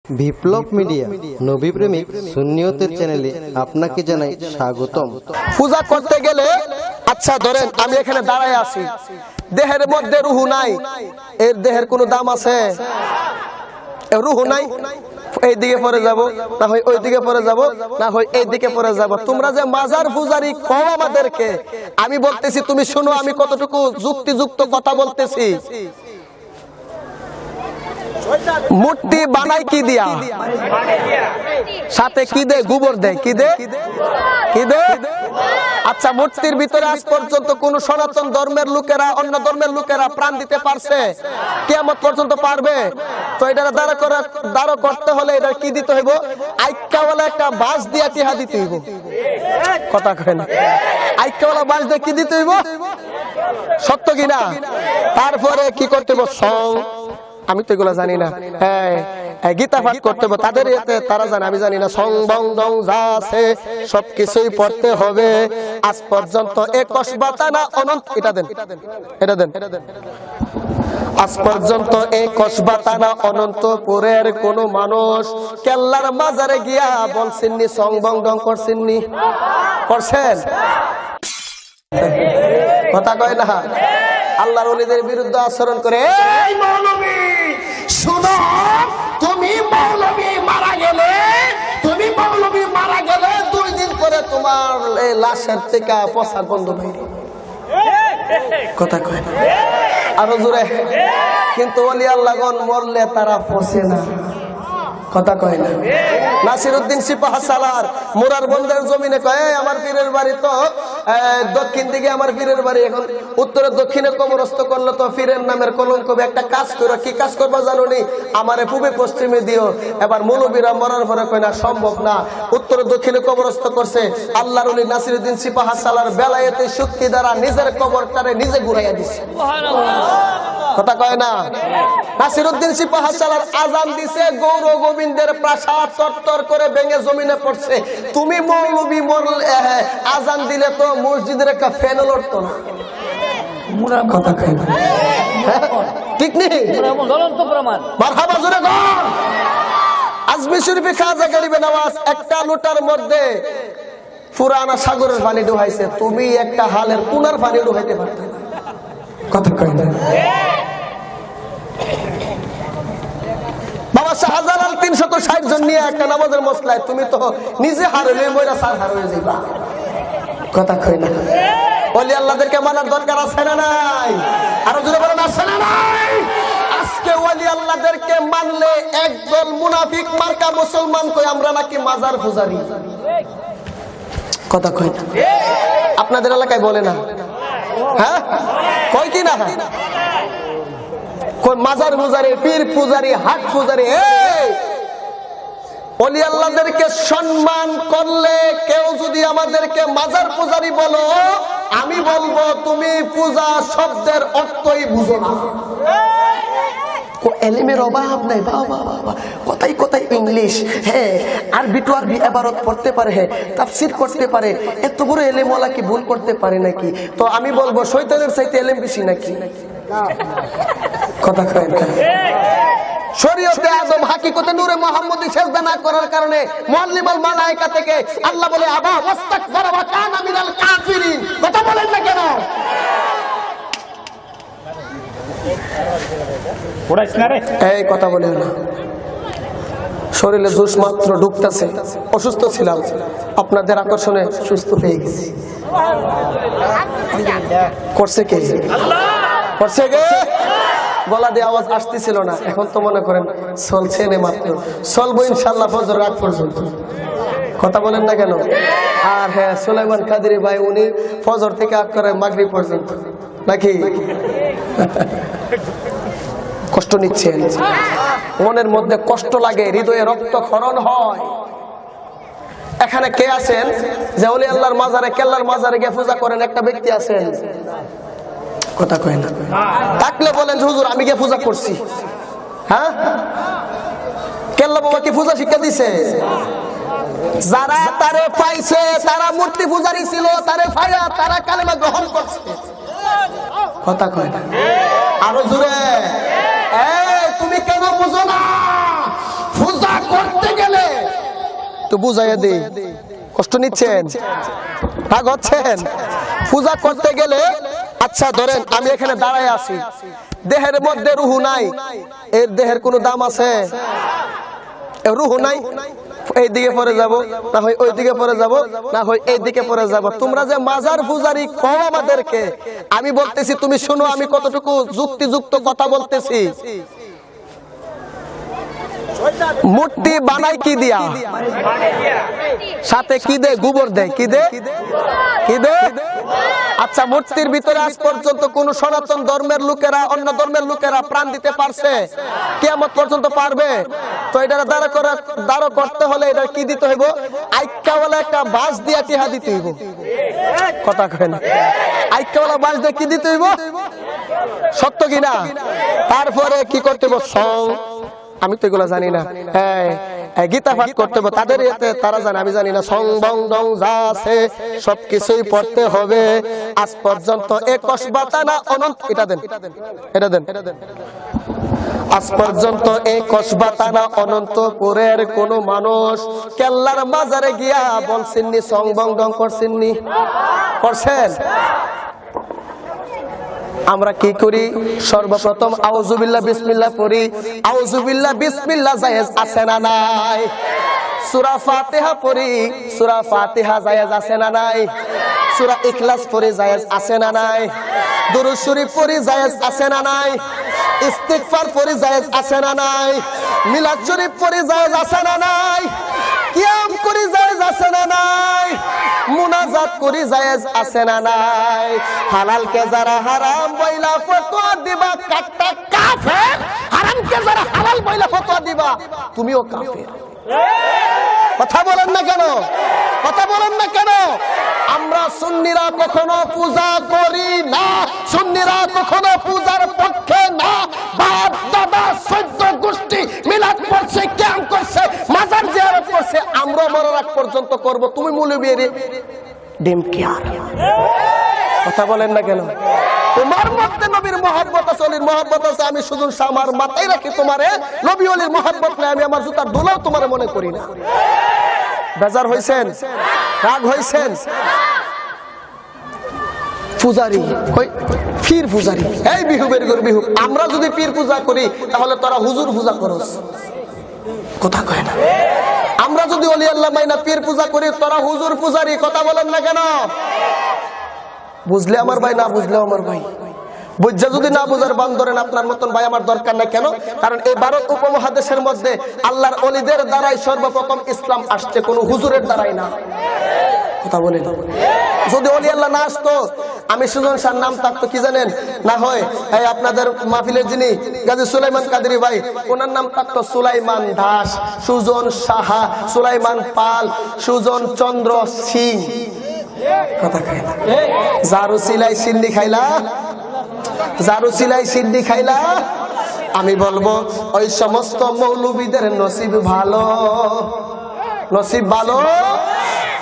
বিপ্লব media নবী প্রেমিক সুন্নিয়তের চ্যানেলে আপনাকে জানাই স্বাগতম। পূজা করতে গেলে আচ্ছা ধরেন আমি এখানে দাঁড়ায় আছি, দেহের মধ্যে রুহু নাই, এর দেহের কোনো দাম আছে? রুহু নাই, এই দিকে পরে যাব, না হয় ওই দিকে পরে যাব, না হয় এই দিকে পরে যাব। তোমরা যে মাজার পূজারি কও আমাদেরকে, আমি বলতেছি তুমি শোনো আমি কতটুকু যুক্তিযুক্ত কথা বলতেছি। মূর্তি বানায় কি দিয়া? সাথে কি দে? গোবর দেয়। কি দে? কি দে? আচ্ছা, মূর্তির ভিতরে আজ পর্যন্ত কোন সনাতন ধর্মের লোকেরা অন্য ধর্মের লোকেরা প্রাণ দিতে পারছে? কিয়ামত পর্যন্ত পারবে? তো এটা দাঁড় করতে হলে এটা কি দিতে হইব? আইক্কাওয়ালা একটা বাঁশ দিয়া টিহা দিতে হইব। কথা কয় না? আইক্কাওয়ালা বাঁশ দিয়ে কি দিতে হইব? সত্য কিনা? তারপরে কি করতে হইব? সং, আমি তো এগুলো জানি না। হ্যাঁ, গীতা পাঠ করতে হবে, তাদের এতে তারা জানে, আমি জানি না। সং বং দং যা আছে সবকিছুই পড়তে হবে। আজ পর্যন্ত 21 বাতানা অনন্ত, এটা দেন, এটা দেন। আজ পর্যন্ত 21 বাতানা অনন্তপুরের কোন মানুষ কেল্লার মাজারে গিয়া বলছেননি সং বং দং করছেননি? করছেন? কথা কয় না? আল্লাহর ওলিদের বিরুদ্ধে আচরণ করে, এই মৌলবী শুনো, তুমি মৌলবী মারা গেলে 2 দিন পরে তোমার এই লাশের থেকে পচা গন্ধ বের হবে। কথা কয় না? আরো জোরে। কিন্তু ওলি আল্লাহগণ মরলে তারা পচে না। কথা কয় না? নাসিরউদ্দিন সিপাহ সালার মুরার বন্দের জমিনে কয়, আমার পীরের বাড়ি তো দক্ষিণ দিকে, আমার পীরের বাড়ি এখন উত্তরে দক্ষিণে কবরস্থ করলো, তো পীরের নামের কলঙ্ক। একটা কাজ করো, কি কাজ করবো জানো নি? আমারে পূবে পশ্চিমে দিও। এবার মৌলবীরা মরার পরে কয় না, সম্ভব না, উত্তরে দক্ষিণে কবরস্থ করছে। আল্লাহর ওলি নাসিরউদ্দিন সিপাহ সালার বেলায়েতে শক্তি দ্বারা নিজের কবরটারে নিজে ঘুরাইয়া দিচ্ছে। কথা কয় না? নাসিরউদ্দিন সিপাহ সালার আজান দিছে, গৌর গোবিন্দের প্রাসাদ চত্বর করে ভেঙে জমিনে পড়ছে। তুমি মৌলবী মরলে আজান দিলে তো মসজিদের একটা ফ্যান লড়তো না। কথা কয় না? ঠিক নেই? মারহাবা জোরে বল। আজমি শরীফে খাজা গরিবে নওয়াজ একটা লোটার মধ্যে পুরানা সাগরের পানি ডুবাইছে, তুমি একটা হালের কুনার পানি ডুবাইতে পারতে না। কথা কয় না? বাবা শাহজালাল 360 জন নিয়ে একটা নামাজের মসলায়, তুমি তো নিজে হারলে মইরা সার হার হয়ে যাইবা। কথা কয় না? ওলি আল্লাহদেরকে মানার দরকার আছে না নাই? আরো জোরে বলেন, আছে না নাই? আজকে ওলি আল্লাহদেরকে মানলে একদল মুনাফিক মার্কা মুসলমান কই আমরা নাকি মাজার পূজারি। কথা কয় না? আপনাদের এলাকায় বলে না? হ্যাঁ, কয় কি না? মাজার পূজারি, পীর পূজারি, হাট পূজারি। ওলি আল্লাহদেরকে সম্মান করলে কেউ যদি আমাদেরকে মাজার পূজারি বলো, আমি বলবো তুমি পূজা শব্দের অর্থই বুঝো না। এলিমের অভাব নাই, বাবা কথাই কথাই ইংলিশ। হ্যাঁ, আরবি টু আরবি ইবারত পড়তে পারে, হ্যাঁ তাফসীর করতে পারে, এত বড় এলেমওয়ালা কি ভুল করতে পারে নাকি? তো আমি বলবো শয়তানের চাইতে এলেম বেশি নাকি? কথা কয় না? শরীয়তে আযম হাকিকতে নূরে মুহাম্মদী সেজদা না করার কারণে মুআল্লিমুল মালায়েকা থেকে আল্লাহ বলে আবা ওয়াস্তাকবারা ওয়া কানা মিনাল কাফিরিন। কথা বলেন না কেন? এই কথা বলেন না। শরীরে জোশ মাত্র ঢুকতেছে, অসুস্থ ছিলাম, আপনাদের আকর্ষণে সুস্থ হয়ে গেছি। করছে কে? করছে কে? গলা দিয়ে আওয়াজ আসতেছিল না, এখন তো মনে করেন চলছে না, মাত্র চলবো ইনশাআল্লাহ ফজর রাত পর্যন্ত। কথা বলেন না কেন? আর হ্যাঁ, সুলাইমান কাদেরী ভাই উনি ফজর থেকে আট করে মাগরিব পর্যন্ত নাকি কষ্ট নিচ্ছেন। মনের মধ্যে কষ্ট লাগে, হৃদয়ে রক্তক্ষরণ হয়। এখানে কে আছেন যে ওলি আল্লাহর মাজারে, কেল্লার মাজারে গিয়ে পূজা করেন? একটা ব্যক্তি আছেন? কথা কয় না? থাকলে বলেন যে হুজুর আমি গিয়ে পূজা করছি। হ্যাঁ, কেল্লা বাবা কি পূজা শিক্ষা দিছে? যারা তারে পাইছে তারা মূর্তি পূজারি ছিল, তারে পাইয়া তারা কালেমা গ্রহণ করছে। কথা কয় না? আরো জোরে। তুমি কেন বুঝো না? পূজা একটু বুঝাইয়া দিই, কষ্ট নিচ্ছেন, রাগ হচ্ছেন? পূজা করতে গেলে, আচ্ছা ধরেন আমি এখানে দাঁড়ায় আছি, দেহের মধ্যে রুহু নাই, এর দেহের কোনো দাম আছে? রুহু নাই, এই দিকে পরে যাব, না হয় ওই দিকে পরে যাব, না হয় এই দিকে পরে যাব। তোমরা যে মাজার পূজারি কও আমাদেরকে, আমি বলতেছি তুমি শোনো আমি কতটুকু যুক্তিযুক্ত কথা বলতেছি। মূর্তি বানাই কি দিয়া? সাথে কি দে? গোবর দেয়। কি দে? কি দে? আচ্ছা, মূর্তির ভিতরে আজ পর্যন্ত কোন সনাতন ধর্মের লোকেরা, অন্য ধর্মের লোকেরা প্রাণ দিতে পারছে? কিয়ামত পর্যন্ত পারবে? তো এটা দাঁড় করতে হলে এটা কি দিতে হইব? আইক্কাওয়ালা একটা বাঁশ দিয়া টিহা দিতে হইব। কথা কয় না? আইক্কাওয়ালা বাঁশ দিয়ে কি দিতে হইব? সত্য কিনা? তারপরে কি করতে হইব? সং, আমি তো এগুলো জানি না, গীতা পাঠ করতে হবে, তাদের এতে তারা জানে, আমি জানি না। সং বং দং যা আছে সবকিছুই পড়তে হবে। আজ পর্যন্ত একশ বাতানা অনন্ত, এটা দেন, এটা দেন, আজ পর্যন্ত একশ বাতানা অনন্তপুরের কোন মানুষ কেল্লার মাজারে গিয়া বলছেননি সং বং দং করছেননি? করছেন? আমরা কি করি? সর্বপ্রথম আউযুবিল্লাহ বিসমিল্লাহ পড়ি। আউযুবিল্লাহ বিসমিল্লাহ জায়েজ আছে না নাই? সূরা ফাতিহা পড়ি, সূরা ফাতিহা জায়েজ আছে না নাই? সূরা ইখলাস পড়ি, জায়েজ আছে না নাই? দুরূদ শরীফ পড়ি, জায়েজ আছে না নাই? ইস্তিগফার পড়ি, জায়েজ আছে না নাই? মিলাদ শরীফ পড়ি, জায়েজ আছে না নাই? কিয়াম করি, জায়েজ আছে না নাই? মুনাজাত করি, জায়েজ আছে না নাই? হালালকে যারা হারাম বইলা ফতোয়া দিবা, কাটটা কাফের। হারামকে যারা হালাল বইলা ফতোয়া দিবা, তুমিও কাফের। কথা বলেন না কেন? কথা বলেন না কেন? আমরা সুন্নিরা কখনো পূজা করি না, সুন্নিরা কখনো পূজার পক্ষে না। বাপ দাদা 14 গোষ্ঠী মিলাদ করছে, কিয়াম করছে, মাজার জিয়ারত করছে, আমরা মরার আগ পর্যন্ত করব। তুমি মৌলবীর ডিম কিয়ার। কথা বলেন না কেন? তোমার মধ্যে নবীর মহব্বত আছে, অলির মহব্বত আছে, আমি শুধু আমার মাথায় রাখি তোমারে। নবী অলির মহব্বত নাই, আমি আমার জুতার দোলাও তোমার মনে করি না। বেজার হইছেন? রাগ হইছেন? পূজারি কই? পীর পূজারি, এই বিহু বের করে বিহু। আমরা যদি পীর পূজা করি তাহলে তোরা হুজুর পূজা করস। কথা কয় না? আমরা যদি অলি আল্লাহ মাইনা পীর পূজা করি, তোরা হুজুর পূজারি। কথা বলেন না কেন? বুঝলে আমার ভাই, না বুঝলে আমার ভাই। বুঝা যদি না বুঝার বান ধরেন, আপনার মতন ভাই আমার দরকার নাই। কেন? কারণ এই ভারত উপমহাদেশের মধ্যে আল্লাহর অলিদের দ্বারাই সর্বপ্রথম ইসলাম আসছে, কোন হুজুরের দ্বারাই না। কথা বলেন। যদি অলি আল্লাহ না আসতো, আমি সুজন শাহর নাম থাকতো কি জানেন? না হয় এই আপনাদের মাহফিলের যিনি গাজী সুলাইমান কাদেরী ভাই, ওনার নাম থাকতো সুলাইমান দাস, সুজন সাহা, সুলাইমান পাল, সুজন চন্দ্র সিং। কথা খাইলা, জারু সিলাই সিন্নি খাইলা, জারু সিলাই সিন্নি খাইলা। আমি বলবো ওই সমস্ত মৌলবীদের নসিব ভালো, নসিব ভালো।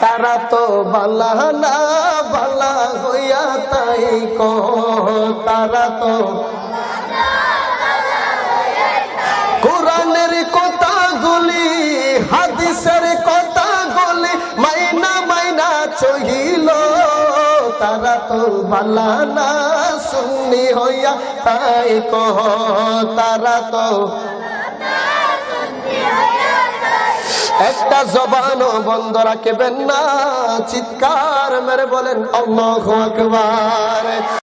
তারা তো বালা না বালা হইয়া তাই কো, তারা তো কোরআনের কথাগুলি, হাদিসের কথাগুলি মাইনা মাইনা চহিল। তারা তো বালা না সুন্নি হইয়া তাই কো, তারা তো একটা জবানও বন্ধ রাখবেন না। চিৎকার মেরে বলেন আল্লাহু আকবার।